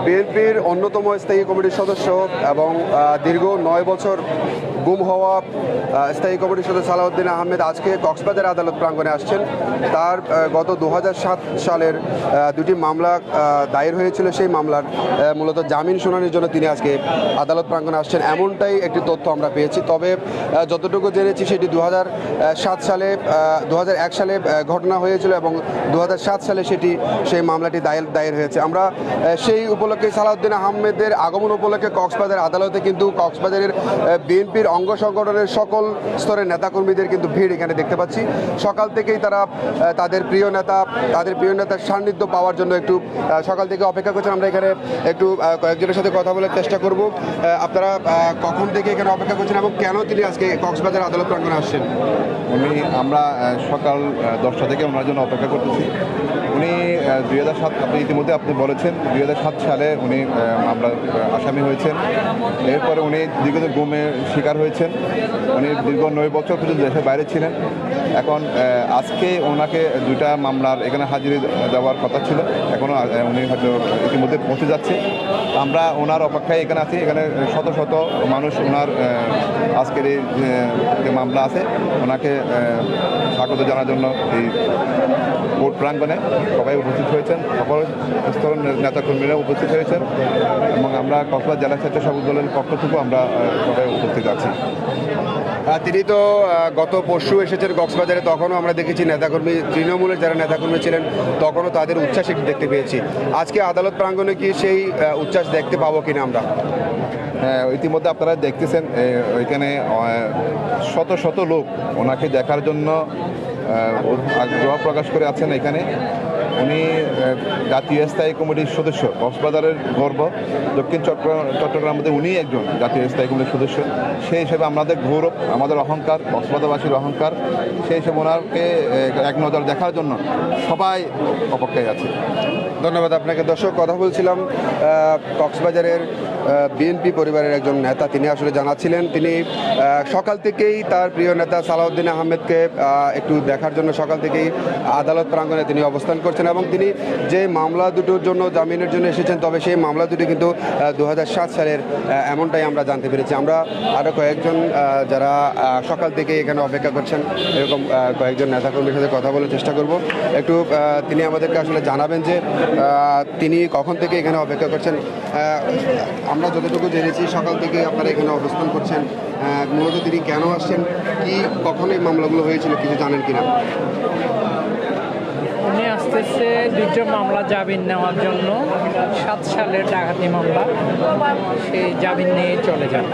বিএনপির অন্যতম স্থায়ী কমিটির সদস্য এবং দীর্ঘ ৯ বছর গুম হওয়া স্থায়ী কমিটির সদস্য সালাউদ্দিন আহমেদ আজকে কক্সবাজার আদালত প্রাঙ্গণে আসছেন। তার গত ২০০৭ সালের দুটি মামলা দায়ের হয়েছিল। সেই মামলার মূলত জামিন শুনানির জন্য তিনি আজকে আদালত প্রাঙ্গণে আসছেন, এমনটাই একটি তথ্য আমরা পেয়েছি। তবে যতটুকু জেনেছি সেটি ২০০১ সালে ঘটনা হয়েছিল এবং ২০০৭ সালে সেই মামলাটি দায়ের হয়েছে। আমরা সেই উপলক্ষে সালাউদ্দিন আহমেদের আগমন উপলক্ষে কক্সবাজার আদালতে কিন্তু কক্সবাজারের বিএনপির অঙ্গ সংগঠনের সকল স্তরের নেতাকর্মীদের কিন্তু ভিড় এখানে দেখতে পাচ্ছি। সকাল থেকেই তারা তাদের প্রিয় নেতার সান্নিধ্য পাওয়ার জন্য একটু সকাল থেকে অপেক্ষা করছেন। আমরা এখানে একটু কয়েকজনের সাথে কথা বলার চেষ্টা করব। আপনারা কখন থেকে এখানে অপেক্ষা করছেন এবং কেন তিনি আজকে কক্সবাজার আদালত প্রাঙ্গণে আসছেন? আমরা সকাল 10টা থেকে ওনার জন্য অপেক্ষা করতেছি। উনি 2007, আপনি বলেছেন 2007 সালে উনি মামলার আসামি হয়েছেন। এরপরে উনি দীর্ঘদিন গুমের শিকার হয়েছেন। উনি দীর্ঘ 9 বছর পর্যন্ত দেশের বাইরে ছিলেন। এখন আজকে ওনাকে 2টা মামলার এখানে হাজিরি দেওয়ার কথা ছিল। এখনও উনি হয়তো ইতিমধ্যে পৌঁছে যাচ্ছে। আমরা ওনার অপেক্ষায় এখানে আছি। এখানে শত শত মানুষ ওনার আজকের এই যে মামলা আছে ওনাকে স্বাগত জানার জন্য এই কোর্ট প্রাঙ্গণে সবাই উপস্থিত হয়েছেন। সকল স্তরের নেতাকর্মীরা উপস্থিত হয়েছেন এবং আমরা কক্সবাজার জেলা স্বেচ্ছাসেবক দলের পক্ষ থেকেও আমরা সবাই উপস্থিত আছি। তিনি তো গত পরশু এসেছেন কক্সবাজারে, তখনও আমরা দেখেছি নেতাকর্মী, তৃণমূলের যারা নেতাকর্মী ছিলেন তখনও তাদের উচ্ছ্বাস একটু দেখতে পেয়েছি। আজকে আদালত প্রাঙ্গণে কি সেই উচ্ছ্বাস দেখতে পাবো কিনা আমরা? ইতিমধ্যে আপনারা দেখতেছেন ওইখানে শত শত লোক ওনাকে দেখার জন্য আগ্রহ প্রকাশ করে আছেন। এখানে উনি জাতীয় স্থায়ী কমিটির সদস্য, কক্সবাজারের গর্ব। দক্ষিণ চট্টগ্রাম মধ্যে উনি একজন জাতীয় স্থায়ী কমিটির সদস্য। সেই হিসেবে আমাদের গৌরব, আমাদের অহংকার, কক্সবাজারবাসীর অহংকার। সেই হিসেবে ওনাকে এক নজর দেখার জন্য সবাই অপেক্ষায় আছে। ধন্যবাদ আপনাকে। দর্শক, কথা বলছিলাম কক্সবাজারের বিএনপি পরিবারের একজন নেতা। তিনি আসলে জানাচ্ছিলেন তিনি সকাল থেকেই তার প্রিয় নেতা সালাউদ্দিন আহমেদকে একটু দেখার জন্য সকাল থেকেই আদালত প্রাঙ্গণে তিনি অবস্থান করছেন এবং তিনি যে মামলা দুটোর জন্য জামিনের জন্য এসেছেন, তবে সেই মামলা দুটি কিন্তু 2007 সালের, এমনটাই আমরা জানতে পেরেছি। আমরা আরও কয়েকজন যারা সকাল থেকে এখানে অপেক্ষা করছেন এরকম কয়েকজন নেতাকর্মীর সাথে কথা বলার চেষ্টা করব। একটু তিনি আমাদেরকে আসলে জানাবেন যে তিনি কখন থেকে এখানে অপেক্ষা করছেন। আমরা যতটুকু জেনেছি সকাল থেকে আপনারা এখানে অবস্থান করছেন। মূলত তিনি কেন আসছেন, কখন এই মামলাগুলো হয়েছিল কিছু জানেন কিনা? উনি আসতেছে 2টা মামলা জামিন নেওয়ার জন্য। 7 সালের ডাকাতি মামলা, সেই জামিন নিয়ে চলে যান।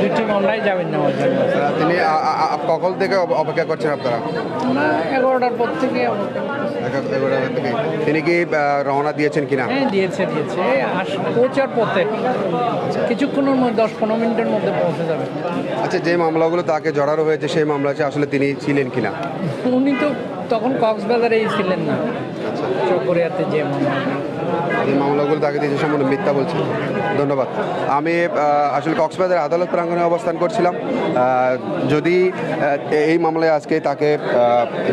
2টি মামলায় জামিন নেওয়ার জন্য তিনি কখন থেকে অপেক্ষা করছেন আপনারা? 11টার পর থেকে 11টা থেকে। তিনি কি রওনা দিয়েছেন কিনা? হ্যাঁ, দিয়েছে। পৌঁছার পথে কিছুক্ষণের মধ্যে 10-15 মিনিটের মধ্যে পৌঁছে যাবে। আচ্ছা, যে মামলাগুলো তাকে জড়ানো হয়েছে সেই মামলাতে আসলে তিনি ছিলেন কিনা? উনি তো তখন কক্সবাজারেই ছিলেন না, চকরিয়াতে যে মামলাগুলো তাকে দিয়েছে সম্পূর্ণ মিথ্যা বলছেন। ধন্যবাদ। আমি আসলে কক্সবাজার আদালত প্রাঙ্গণে অবস্থান করছিলাম। যদি এই মামলায় আজকে তাকে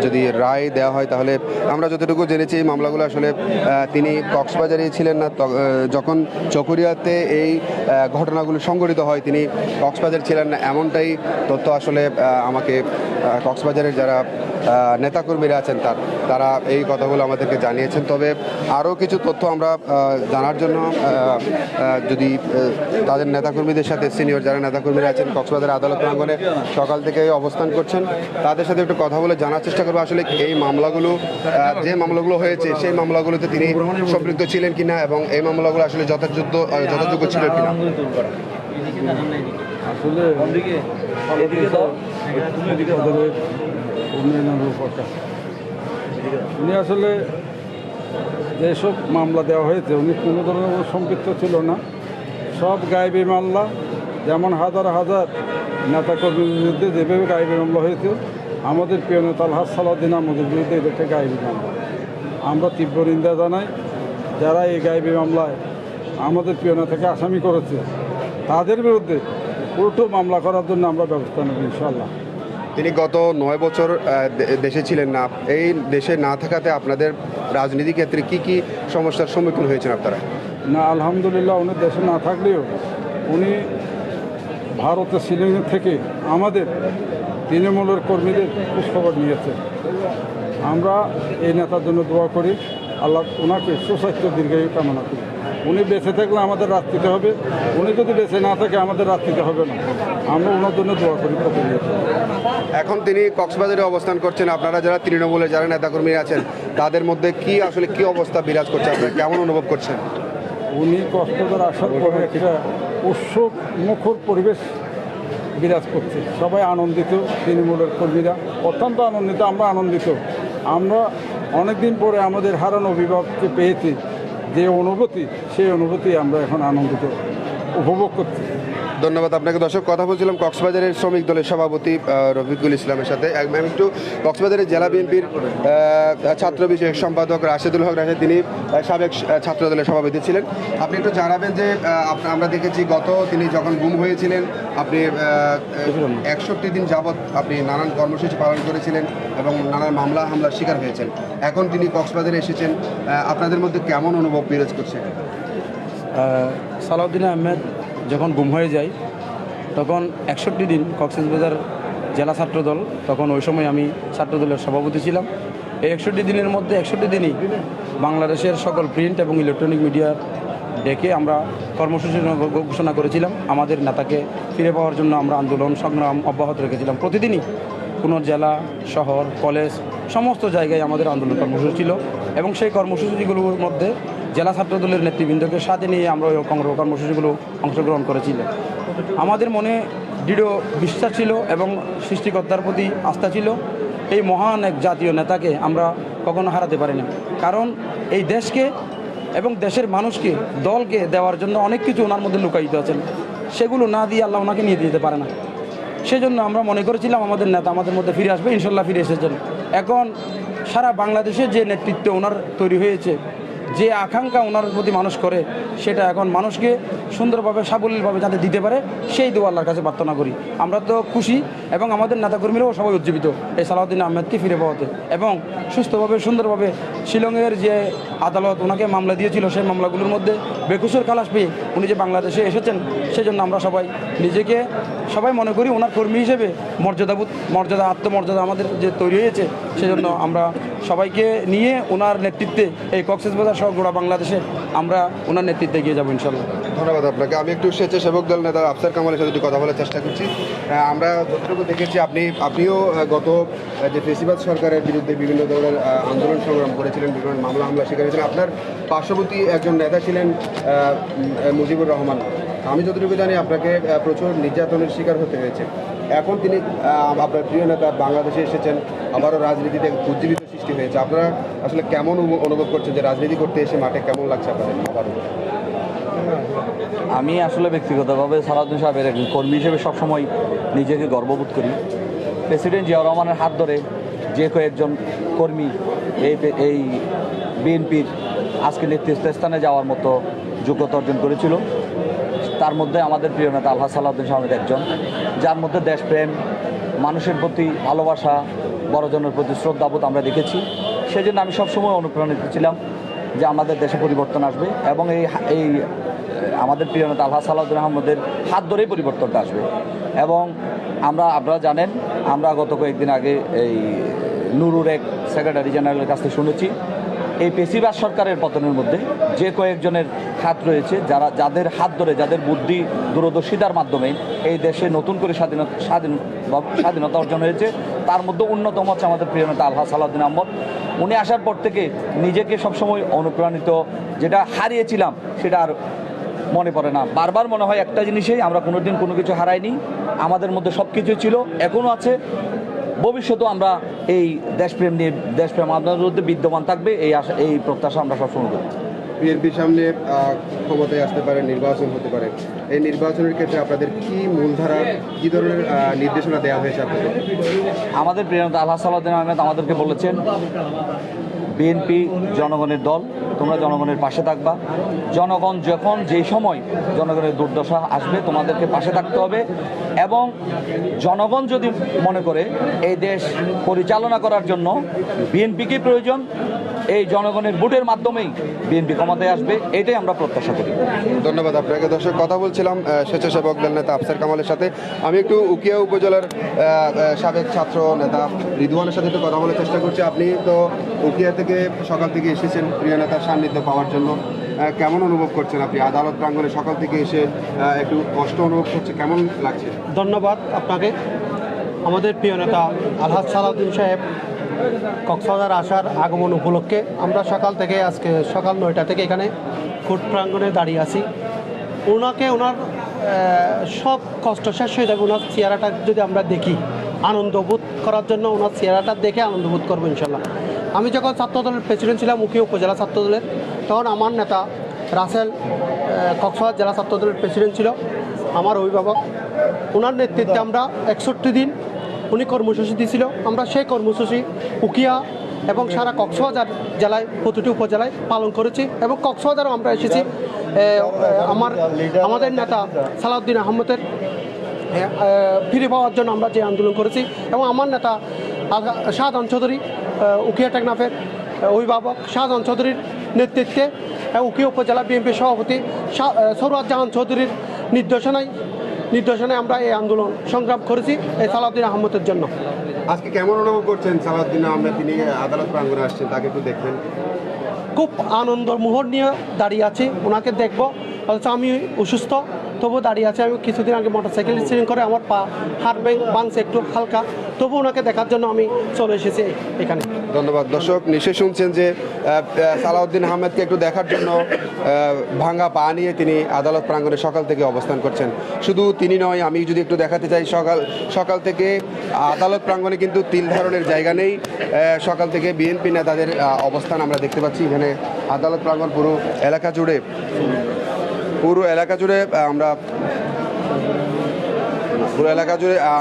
যদি রায় দেওয়া হয়, তাহলে আমরা যতটুকু জেনেছি এই মামলাগুলো আসলে তিনি কক্সবাজারেই ছিলেন না। যখন চকরিয়াতে এই ঘটনাগুলো সংঘটিত হয় তিনি কক্সবাজার ছিলেন না, এমনটাই তথ্য আসলে আমাকে কক্সবাজারের যারা নেতাকর্মীরা আছেন তারা এই কথাগুলো আমাদেরকে জানিয়েছেন। তবে আরও কিছু তথ্য আমরা জানার জন্য যদি তাদের নেতাকর্মীদের সাথে, সিনিয়র যারা নেতাকর্মীরা আছেন কক্সবাজার আদালত প্রাঙ্গণে সকাল থেকে অবস্থান করছেন, তাদের সাথে একটু কথা বলে জানার চেষ্টা করবো আসলে এই মামলাগুলো, যে মামলাগুলো হয়েছে সেই মামলাগুলোতে তিনি সম্পৃক্ত ছিলেন কিনা এবং এই মামলাগুলো আসলে যথাযোগ্য ছিল কিনা। উনি আসলে যেসব মামলা দেওয়া হয়েছে উনি কোনো ধরনের সম্পৃক্ত ছিল না। সব গায়েবী মামলা, যেমন হাজার হাজার নেতাকর্মীর বিরুদ্ধে যেভাবে গায়েবী মামলা হয়েছে, আমাদের প্রিয় নেতা আলহাজ সালাউদ্দিন আহমেদের বিরুদ্ধে এদেরকে গায়েবী মামলা। আমরা তীব্র নিন্দা জানাই। যারা এই গায়েবী মামলায় আমাদের প্রিয় নেতাকে আসামি করেছে তাদের বিরুদ্ধে উল্টো মামলা করার জন্য আমরা ব্যবস্থা নেব ইনশাআল্লাহ। তিনি গত 9 বছর দেশে ছিলেন না। এই দেশে না থাকাতে আপনাদের রাজনীতি ক্ষেত্রে কি সমস্যার সম্মুখীন হয়েছেন আপনারা? না, আলহামদুলিল্লাহ উনি দেশে না থাকলেও উনি ভারতের শিলিগুড়ি থেকে আমাদের তৃণমূলের কর্মীদের খোঁজখবর নিয়েছে। আমরা এই নেতার জন্য দোয়া করি, আল্লাহ ওনাকে সুস্বাস্থ্য দীর্ঘায়ু কামনা করি। উনি বেঁচে থাকলে আমাদের রাত্রিতে হবে, উনি যদি বেঁচে না থাকে আমাদের রাত্রিতে হবে না। আমরা ওনার জন্য দোয়া করি প্রতিনিয়ত। এখন তিনি কক্সবাজারে অবস্থান করছেন, আপনারা যারা তৃণমূলের যারা নেতাকর্মী আছেন তাদের মধ্যে কি আসলে কি অবস্থা বিরাজ করছে, আপনারা কেমন অনুভব করছেন? উনি কক্সবাজার আসার পরে একটা উৎসব মুখর পরিবেশ বিরাজ করছে, সবাই আনন্দিত, তৃণমূলের কর্মীরা অত্যন্ত আনন্দিত, আমরা আনন্দিত। আমরা অনেকদিন পরে আমাদের হারানো অভিভাবককে পেয়েছি, যে অনুভূতি সেই অনুভূতি আমরা এখন আনন্দিত উপভোগ করছি। ধন্যবাদ আপনাকে। দর্শক, কথা বলছিলাম কক্সবাজারের শ্রমিক দলের সভাপতি রফিকুল ইসলামের সাথে। আমি একটু কক্সবাজারের জেলা বিএনপির ছাত্র বিষয়ক সম্পাদক রাশেদুল হক রাশেদ, তিনি সাবেক ছাত্র দলের সভাপতি ছিলেন। আপনি একটু জানাবেন যে আমরা দেখেছি তিনি যখন গুম হয়েছিলেন আপনি 61 দিন যাবৎ আপনি নানান কর্মসূচি পালন করেছিলেন এবং নানান মামলা হামলার শিকার হয়েছেন। এখন তিনি কক্সবাজারে এসেছেন, আপনাদের মধ্যে কেমন অনুভব বিরাজ করছে? সালাউদ্দিন আহমেদ যখন গুম হয়ে যায় তখন 61 দিন কক্সবাজার জেলা ছাত্রদল, তখন ওই সময় আমি ছাত্রদলের সভাপতি ছিলাম। এই 61 দিনের মধ্যে 61 দিনই বাংলাদেশের সকল প্রিন্ট এবং ইলেকট্রনিক মিডিয়া ডেকে আমরা কর্মসূচি ঘোষণা করেছিলাম। আমাদের নেতাকে ফিরে পাওয়ার জন্য আমরা আন্দোলন সংগ্রাম অব্যাহত রেখেছিলাম। প্রতিদিনই কোনো জেলা, শহর, কলেজ সমস্ত জায়গায় আমাদের আন্দোলন কর্মসূচি ছিল এবং সেই কর্মসূচিগুলোর মধ্যে জেলা ছাত্রদলের নেতৃবৃন্দকে সাথে নিয়ে আমরা ওই কর্মসূচিগুলো অংশগ্রহণ করেছিলাম। আমাদের মনে দৃঢ় বিশ্বাস ছিল এবং সৃষ্টিকর্তার প্রতি আস্থা ছিল। এই মহান এক জাতীয় নেতাকে আমরা কখনো হারাতে পারি না, কারণ এই দেশকে এবং দেশের মানুষকে, দলকে দেওয়ার জন্য অনেক কিছু ওনার মধ্যে লুকায়িত আছেন, সেগুলো না দিয়ে আল্লাহ ওনাকে নিয়ে দিতে পারে না। সেজন্য আমরা মনে করেছিলাম আমাদের নেতা আমাদের মধ্যে ফিরে আসবে, ইনশাল্লাহ ফিরে এসেছেন। এখন সারা বাংলাদেশে যে নেতৃত্ব ওনার তৈরি হয়েছে, যে আকাঙ্ক্ষা ওনার প্রতি মানুষ করে, সেটা এখন মানুষকে সুন্দরভাবে সাবলীলভাবে যাতে দিতে পারে সেই দোয়া আল্লাহর কাছে প্রার্থনা করি। আমরা তো খুশি এবং আমাদের নেতাকর্মীরাও সবাই উজ্জীবিত এই সালাউদ্দিন আহমেদকে ফিরে পাওয়াতে এবং সুস্থভাবে সুন্দরভাবে শিলংয়ের যে আদালত ওনাকে মামলা দিয়েছিল সেই মামলাগুলোর মধ্যে বেকসুর খালাস পেয়ে উনি যে বাংলাদেশে এসেছেন, সেজন্য আমরা সবাই মনে করি ওনার কর্মী হিসেবে মর্যাদা আত্মমর্যাদা আমাদের যে তৈরি হয়েছে, সেজন্য আমরা সবাইকে নিয়ে ওনার নেতৃত্বে এই কক্সবাজার সহ গোড়া বাংলাদেশে আমরা ওনার নেতৃত্বে এগিয়ে যাবো ইনশাল্লাহ। ধন্যবাদ আপনাকে। আমি একটু স্বেচ্ছাসেবক দল নেতা আফসার কামালের সাথে একটু কথা বলার চেষ্টা করছি। আমরা যতটুকু দেখেছি আপনিও গত যে ফেসিবাদ সরকারের বিরুদ্ধে বিভিন্ন ধরনের আন্দোলন সংগ্রাম করেছিলেন, বিভিন্ন মামলা হামলা শিকার হয়েছিলেন। আপনার পার্শ্ববর্তী একজন নেতা ছিলেন মুজিবুর রহমান। আমি যতটুকু জানি আপনাকে প্রচুর নির্যাতনের শিকার হতে হয়েছে। এখন তিনি আপনার প্রিয় নেতা বাংলাদেশে এসেছেন, আবারও রাজনীতিতে উজ্জীবিত সৃষ্টি হয়েছে। আপনারা আসলে কেমন অনুভব করছেন যে রাজনীতি করতে এসে মাঠে কেমন লাগছে আপনাদের আবারও? আমি আসলে ব্যক্তিগতভাবে সালাউদ্দিন সাহেবের একজন কর্মী হিসেবে সবসময় নিজেকে গর্ববোধ করি। প্রেসিডেন্ট জিয়াউর রহমানের হাত ধরে যে কয়েকজন কর্মী এই বিএনপির আজকে নেতৃত্ব স্থানে যাওয়ার মতো যোগ্যতা অর্জন করেছিল, তার মধ্যে আমাদের প্রিয় নেতা আলহাজ সালাউদ্দিন সাহেব একজন, যার মধ্যে দেশপ্রেম, মানুষের প্রতি ভালোবাসা, বড়জনের প্রতি শ্রদ্ধাবোধ আমরা দেখেছি। সেজন্য আমি সবসময় অনুপ্রাণিত ছিলাম যে আমাদের দেশে পরিবর্তন আসবে এবং এই আমাদের প্রিয় নেতা আলহাজ সালাউদ্দিন আহমদের হাত ধরেই পরিবর্তনটা আসবে। এবং আপনারা জানেন, আমরা গত কয়েকদিন আগে এই নুরুর এক সেক্রেটারি জেনারেলের কাছ থেকে শুনেছি এই পেশিবাদ সরকারের পতনের মধ্যে যে কয়েকজনের হাত রয়েছে, যাদের হাত ধরে, যাদের বুদ্ধি দূরদর্শিতার মাধ্যমে এই দেশে নতুন করে স্বাধীনতা অর্জন হয়েছে, তার মধ্যে অন্যতম হচ্ছে আমাদের প্রিয় নেতা আলহাজ সালাউদ্দিন আহমদ। উনি আসার পর থেকে নিজেকে সবসময় অনুপ্রাণিত, যেটা হারিয়েছিলাম সেটা আর মনে পড়ে না। বারবার মনে হয় একটা জিনিসেই, আমরা কোনোদিন কোনো কিছু হারাইনি, আমাদের মধ্যে সব কিছু ছিল, এখনও আছে, ভবিষ্যতেও আমরা এই দেশপ্রেম আমাদের মধ্যে বিদ্যমান থাকবে, এই প্রত্যাশা আমরা সবসময় করি। বিএনপির সামনে ক্ষমতায় আসতে পারে, নির্বাচন হতে পারে। এই নির্বাচনের ক্ষেত্রে আপনাদের কি মূলধারা, কী ধরনের নির্দেশনা দেওয়া হয়েছে আপনাদের? আমাদের প্রিয় নেতা আলহাজ সালাউদ্দিন আহমেদ আমাদেরকে বলেছেন, বিএনপি জনগণের দল, তোমরা জনগণের পাশে থাকবা। জনগণ যখন যেই সময় জনগণের দুর্দশা আসবে, তোমাদেরকে পাশে থাকতে হবে। এবং জনগণ যদি মনে করে এই দেশ পরিচালনা করার জন্য বিএনপিকে প্রয়োজন, এই জনগণের ভোটের মাধ্যমেই বিএনপি ক্ষমতায় আসবে, এটাই আমরা প্রত্যাশা করি। ধন্যবাদ আপনাকে। দর্শক, কথা বলছিলাম স্বেচ্ছাসেবক দল নেতা আফসার কামালের সাথে। আমি একটু উকিয়া উপজেলার সাবেক ছাত্র নেতা রিদওয়ানের সাথে একটু কথা বলার চেষ্টা করছি। আপনি তো উকিয়া থেকে সকাল থেকে এসেছেন প্রিয় নেতার সান্নিধ্য পাওয়ার জন্য, কেমন অনুভব করছেন আপনি? আদালত প্রাঙ্গণে সকাল থেকে এসে একটু কষ্ট অনুভব করছে, কেমন লাগছে? ধন্যবাদ আপনাকে। আমাদের প্রিয় নেতা আলহাজ সালাউদ্দিন সাহেব কক্সবাজার আসার আগমন উপলক্ষে আমরা সকাল থেকে আজকে সকাল 9টা থেকে এখানে কোর্ট প্রাঙ্গণে দাঁড়িয়ে আছি। ওনাকে ওনার সব কষ্ট শেষ হয়ে যাবে। ওনার চেহারাটা যদি আমরা দেখি, আনন্দবোধ করার জন্য ওনার চেহারাটা দেখে আনন্দবোধ করবো ইনশাল্লাহ। আমি যখন ছাত্রদলের প্রেসিডেন্ট ছিলাম উকিয়া উপজেলা ছাত্রদলের, তখন আমার নেতা রাসেল কক্সবাজার জেলা ছাত্রদলের প্রেসিডেন্ট ছিল, আমার অভিভাবক। ওনার নেতৃত্বে আমরা 61 দিন উনি কর্মসূচি দিয়েছিল। আমরা সেই কর্মসূচি উকিয়া এবং সারা কক্সবাজার জেলায় প্রতিটি উপজেলায় পালন করেছি এবং কক্সবাজারও আমরা এসেছি আমাদের নেতা সালাউদ্দিন আহমেদের ফিরে পাওয়ার জন্য আমরা যে আন্দোলন করেছি। এবং আমার নেতা শাহজাহান চৌধুরী উকিয়া টেকনাফের অভিভাবক শাহজাহান চৌধুরীর নেতৃত্বে উকিয়া উপজেলা বিএনপি সভাপতি সরওয়ার জাহান চৌধুরীর নির্দেশনায় আমরা এই আন্দোলন সংগ্রাম করেছি এই সালাউদ্দিন আহমেদের জন্য। আজকে কেমন অনুভব করছেন সালাউদ্দিন আহমেদ তিনি আদালত প্রাঙ্গণে আসছেন, তাকে একটু দেখবেন? খুব আনন্দ মুহূর্ত নিয়ে দাঁড়িয়ে আছি, ওনাকে দেখবো। অথচ আমি অসুস্থ, তবু দাঁড়িয়ে আছে। আমি কিছুদিন আগে মোটরসাইকেল অ্যাক্সিডেন্ট করে আমার পা হাত ভাঙছে একটু হালকা, তবু ওনাকে দেখার জন্য আমি চলে এসেছি এখানে। ধন্যবাদ। দর্শক, নিশ্চয়ই শুনছেন যে সালাউদ্দিন আহমেদকে একটু দেখার জন্য ভাঙা পা নিয়ে তিনি আদালত প্রাঙ্গণে সকাল থেকে অবস্থান করছেন। শুধু তিনি নয়, আমি যদি একটু দেখাতে চাই, সকাল থেকে আদালত প্রাঙ্গণে কিন্তু তিল ধারণের জায়গা নেই। সকাল থেকে বিএনপি নেতাদের অবস্থান আমরা দেখতে পাচ্ছি এখানে আদালত প্রাঙ্গণ পুরো এলাকা জুড়ে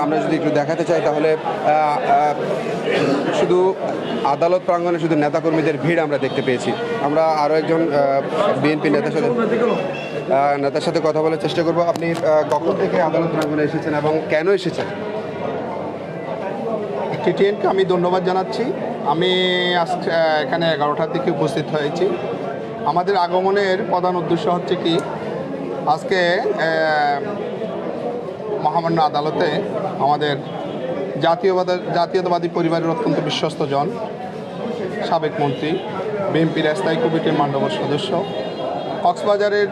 আমরা যদি একটু দেখাতে চাই তাহলে শুধু আদালত প্রাঙ্গণে শুধু নেতাকর্মীদের ভিড় আমরা দেখতে পেয়েছি। আমরা আরও একজন বিএনপি নেতার সাথে কথা বলার চেষ্টা করব। আপনি কখন থেকে আদালত প্রাঙ্গণে এসেছেন এবং কেন এসেছেন? টিটিএনকে আমি ধন্যবাদ জানাচ্ছি। আমি আজকে এখানে 11টার দিকে উপস্থিত হয়েছি। আমাদের আগমনের প্রধান উদ্দেশ্য হচ্ছে কি, আজকে মহামান্য আদালতে আমাদের জাতীয়তাবাদী পরিবারের অত্যন্ত বিশ্বস্ত জন, সাবেক মন্ত্রী, বিএনপির স্থায়ী কমিটির মান্যবর সদস্য, কক্সবাজারের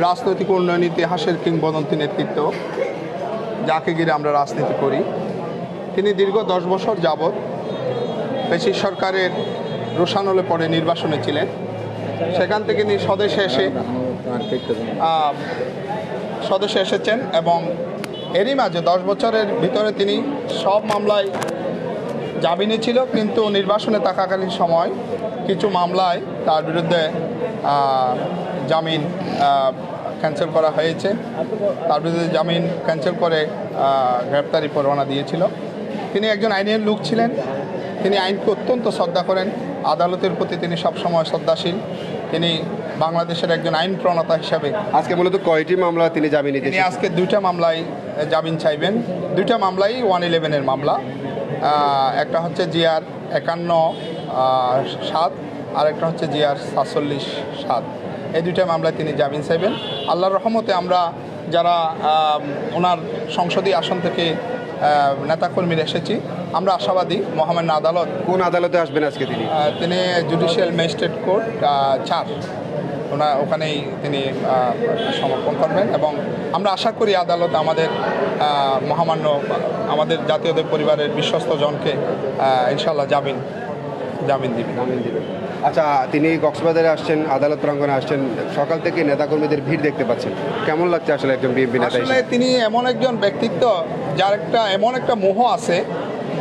রাজনৈতিক উন্নয়ন ইতিহাসের কিংবদন্তি নেতৃত্ব, যাকে ঘিরে আমরা রাজনীতি করি, তিনি দীর্ঘ 10 বছর যাবৎ পেশি সরকারের রোষানলে পরে নির্বাসনে ছিলেন। সেখান থেকে তিনি স্বদেশে এসেছেন এবং এরই মাঝে 10 বছরের ভিতরে তিনি সব মামলায় জামিনে ছিল, কিন্তু নির্বাসনে থাকাকালীন সময় কিছু মামলায় তার বিরুদ্ধে জামিন ক্যান্সেল করা হয়েছে। তার বিরুদ্ধে জামিন ক্যান্সেল করে গ্রেপ্তারি পরোয়ানা দিয়েছিল। তিনি একজন আইনের লোক ছিলেন, তিনি আইনকে অত্যন্ত শ্রদ্ধা করেন, আদালতের প্রতি তিনি সবসময় শ্রদ্ধাশীল। তিনি বাংলাদেশের একজন আইন প্রণেতা হিসাবে আজকে মূলত কয়টি মামলা তিনি জামিন তিনি আজকে 2টা মামলায় জামিন চাইবেন। 2টা মামলাই 111-এর মামলা। একটা হচ্ছে জিআর 51-7 আর একটা হচ্ছে জিআর 47-7। এই 2টা মামলায় তিনি জামিন চাইবেন। আল্লাহর রহমতে আমরা যারা ওনার সংসদীয় আসন থেকে নেতাকর্মীরা এসেছি, আমরা আশাবাদী মহামান্য আদালত। কোন আদালতে আসবেন আজকে তিনি? তিনি জুডিশিয়াল ম্যাজিস্ট্রেট কোর্ট 4 ওখানেই তিনি সমর্পণ করবেন এবং আমরা আশা করি আদালত আমাদের মহামান্য আমাদের জাতীয় পরিবারের বিশ্বস্ত জনকে ইনশাল্লাহ জামিন দিবেন। আচ্ছা, তিনি কক্সবাজারে আসছেন, আদালত প্রাঙ্গণে আসছেন, সকাল থেকে নেতাকর্মীদের ভিড় দেখতে পাচ্ছেন, কেমন লাগছে আসলে একজন বিএনপি নেতা আসলে তিনি এমন একজন ব্যক্তিত্ব যার এমন একটা মোহ আছে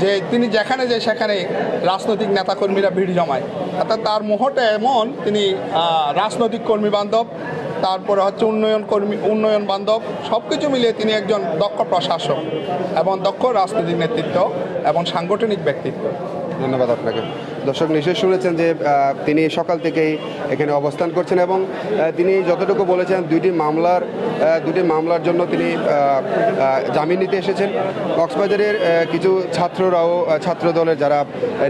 যে তিনি যেখানে যায় সেখানে রাজনৈতিক নেতাকর্মীরা ভিড় জমায়। অর্থাৎ তার মোহটা এমন, তিনি রাজনৈতিক কর্মী বান্ধব, তারপরে হচ্ছে উন্নয়ন বান্ধব, সব কিছু মিলিয়ে তিনি একজন দক্ষ প্রশাসক এবং দক্ষ রাজনৈতিক নেতৃত্ব এবং সাংগঠনিক ব্যক্তিত্ব। ধন্যবাদ আপনাকে। দর্শক নিশ্চয়ই শুনেছেন যে তিনি সকাল থেকেই এখানে অবস্থান করছেন এবং তিনি যতটুকু বলেছেন দুটি মামলার জন্য তিনি জামিন নিতে এসেছেন। কক্সবাজারের কিছু ছাত্র দলের যারা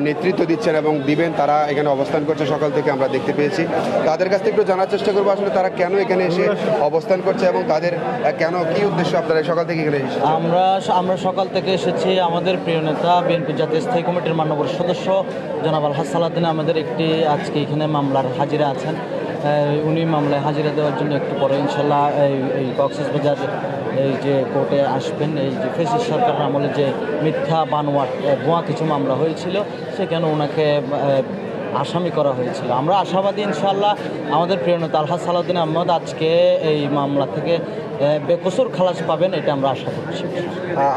নেতৃত্ব দিচ্ছেন এবং দিবেন তারা এখানে অবস্থান করছে সকাল থেকে আমরা দেখতে পেয়েছি। তাদের কাছ থেকে একটু জানার চেষ্টা করবো আসলে তারা কেন এখানে এসে অবস্থান করছে এবং তাদের কেন কি উদ্দেশ্য আপনারা সকাল থেকে এখানে এসেছেন। আমরা সকাল থেকে এসেছি আমাদের প্রিয় নেতা বিএনপি জাতীয় স্থায়ী কমিটির মাননীয় সদস্য জনাব আলহাজ সালাউদ্দিন আমাদের একটি আজকে এখানে মামলার হাজিরা আছেন। উনি মামলায় হাজিরা দেওয়ার জন্য একটু পরে ইনশাল্লাহ এই কক্সবাজার এই যে কোর্টে আসবেন। এই যে ফেসিস সরকারের আমলে যে মিথ্যা বানোয়াট ভুয়া কিছু মামলা হয়েছিল সেখানে ওনাকে আসামি করা হয়েছিল। আমরা আশাবাদী ইনশাল্লাহ আমাদের প্রিয় নেতা আলহাজ সালাউদ্দিন আহমদ আজকে এই মামলা থেকে বেকসুর খালাস পাবেন, এটা আমরা আশা করছি।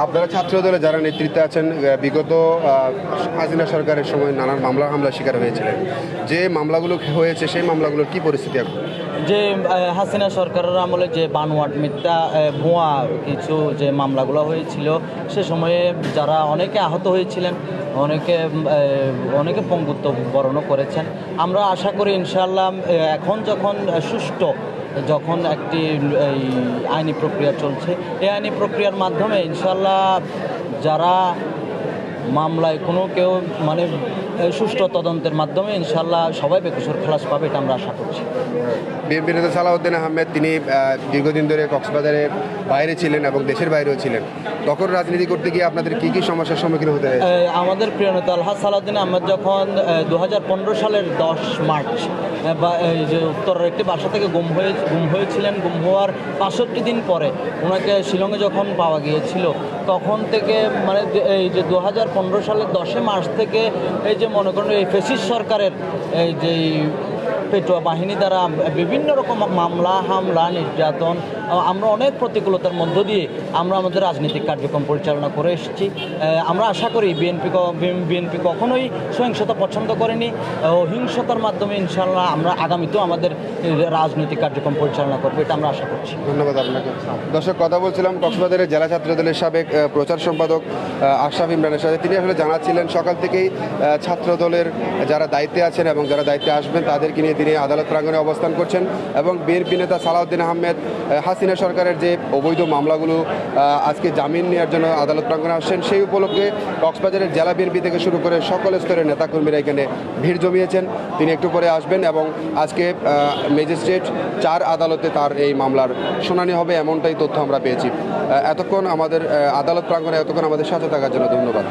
আপনারা ছাত্র দলে যারা নেতৃত্বে আছেন বিগত হাসিনা সরকারের সময় নানান হামলার শিকার হয়েছিলেন, যে মামলাগুলো হয়েছে সেই মামলাগুলোর কি পরিস্থিতি এখন? যে হাসিনা সরকারের আমলে যে বানোয়াট মিথ্যা ভুয়া কিছু যে মামলাগুলো হয়েছিল সে সময়ে যারা অনেকে আহত হয়েছিলেন, অনেকে পঙ্গুত্ব বরণও করেছেন। আমরা আশা করি ইনশাআল্লাহ এখন যখন একটি এই আইনি প্রক্রিয়া চলছে, এই আইনি প্রক্রিয়ার মাধ্যমে ইনশাআল্লাহ যারা মামলায় কেউ মানে সুষ্ঠু তদন্তের মাধ্যমে ইনশাআল্লাহ সবাই বেকসুর খালাস পাবে, এটা আমরা আশা করছি। বিএনপি নেতা সালাউদ্দিন আহমেদ তিনি দীর্ঘদিন ধরে কক্সবাজারের বাইরে ছিলেন এবং দেশের বাইরেও ছিলেন। তখন রাজনীতি করতে গিয়ে আপনাদের কী কী সমস্যার সম্মুখীন হতে হয়? আমাদের প্রিয় নেতা আলহাজ সালাউদ্দিন আহমেদ যখন 2015 সালের 10 মার্চ এই যে উত্তরের একটি বাসা থেকে গুম হয়েছিলেন, গুম হওয়ার 65 দিন পরে ওনাকে শিলংয়ে যখন পাওয়া গিয়েছিল তখন থেকে মানে এই যে 2015 সালের 10 মার্চ থেকে এই যে মনে করেন এই ফেসিস সরকারের এই যে পেটোয়া বাহিনী দ্বারা বিভিন্ন রকম মামলা হামলা নির্যাতন, আমরা অনেক প্রতিকূলতার মধ্য দিয়ে আমরা আমাদের রাজনৈতিক কার্যক্রম পরিচালনা করে এসেছি। আমরা আশা করি বিএনপি কখনোই সহিংসতা পছন্দ করেনি। অহিংসতার মাধ্যমে ইনশাআল্লাহ আমরা আগামীতেও আমাদের রাজনৈতিক কার্যক্রম পরিচালনা করবো, এটা আমরা আশা করছি। ধন্যবাদ আপনাকে। দর্শক, কথা বলছিলাম কক্সবাজারের জেলা ছাত্রদলের সাবেক প্রচার সম্পাদক আশরাফ ইমরানের সাথে। তিনি আসলে জানাচ্ছিলেন সকাল থেকেই ছাত্র দলের যারা দায়িত্বে আছেন এবং যারা দায়িত্বে আসবেন তাদেরকে নিয়ে তিনি আদালত প্রাঙ্গণে অবস্থান করছেন এবং বিএনপি নেতা সালাউদ্দিন আহমেদ হাসিনা সরকারের যে অবৈধ মামলাগুলো আজকে জামিন নেওয়ার জন্য আদালত প্রাঙ্গণে আসছেন, সেই উপলক্ষে কক্সবাজারের জেলা বিএনপি থেকে শুরু করে সকল স্তরের নেতাকর্মীরা এখানে ভিড় জমিয়েছেন। তিনি একটু পরে আসবেন এবং আজকে ম্যাজিস্ট্রেট 4 আদালতে তার এই মামলার শুনানি হবে, এমনটাই তথ্য আমরা পেয়েছি। এতক্ষণ আমাদের আদালত প্রাঙ্গণে আমাদের সাথে থাকার জন্য ধন্যবাদ।